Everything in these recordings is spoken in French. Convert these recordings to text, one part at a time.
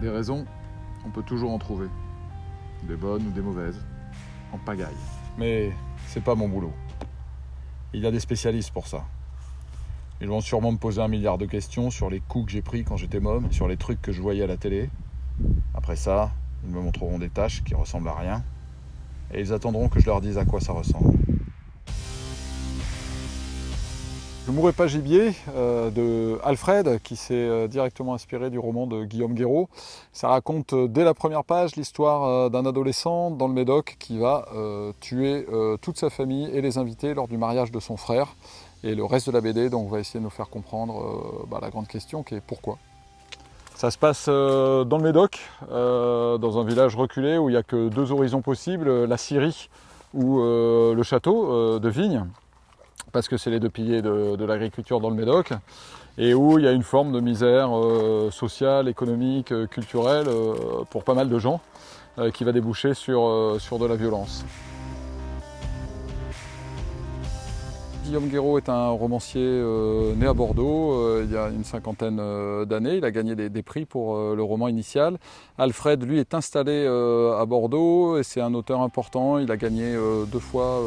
Des raisons, on peut toujours en trouver. Des bonnes ou des mauvaises, en pagaille. Mais c'est pas mon boulot. Il y a des spécialistes pour ça. Ils vont sûrement me poser 1 milliard de questions sur les coups que j'ai pris quand j'étais môme, sur les trucs que je voyais à la télé. Après ça, ils me montreront des tâches qui ressemblent à rien. Et ils attendront que je leur dise à quoi ça ressemble. Je mourrai pas gibier de Alfred, qui s'est directement inspiré du roman de Guillaume Guéraud. Ça raconte dès la première page l'histoire d'un adolescent dans le Médoc qui va tuer toute sa famille et les invités lors du mariage de son frère. Et le reste de la BD, donc, va essayer de nous faire comprendre la grande question qui est pourquoi. Ça se passe dans le Médoc, dans un village reculé où il n'y a que 2 horizons possibles, la scierie ou le château de Vigne, parce que c'est les 2 piliers de l'agriculture dans le Médoc, et où il y a une forme de misère sociale, économique, culturelle pour pas mal de gens, qui va déboucher sur de la violence. Guillaume Guéraud est un romancier né à Bordeaux il y a une 50aine d'années. Il a gagné des prix pour le roman initial. Alfred, lui, est installé à Bordeaux et c'est un auteur important. Il a gagné 2 fois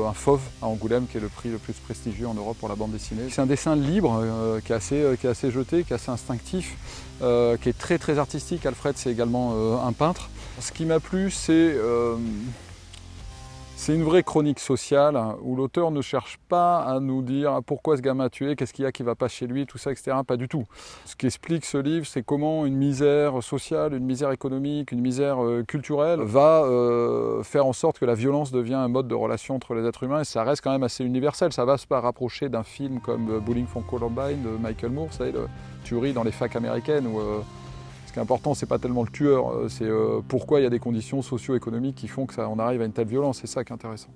un Fauve à Angoulême, qui est le prix le plus prestigieux en Europe pour la bande dessinée. C'est un dessin libre qui est assez jeté, qui est assez instinctif, qui est très très artistique. Alfred, c'est également un peintre. Ce qui m'a plu, c'est une vraie chronique sociale où l'auteur ne cherche pas à nous dire pourquoi ce gamin a tué, qu'est-ce qu'il y a qui ne va pas chez lui, tout ça, etc. Pas du tout. Ce qu'explique ce livre, c'est comment une misère sociale, une misère économique, une misère culturelle va faire en sorte que la violence devient un mode de relation entre les êtres humains, et ça reste quand même assez universel. Ça va se rapprocher d'un film comme Bowling for Columbine de Michael Moore, vous savez, le tuerie dans les facs américaines, où ce qui est important, c'est pas tellement le tueur, c'est pourquoi il y a des conditions socio-économiques qui font qu'on arrive à une telle violence, c'est ça qui est intéressant.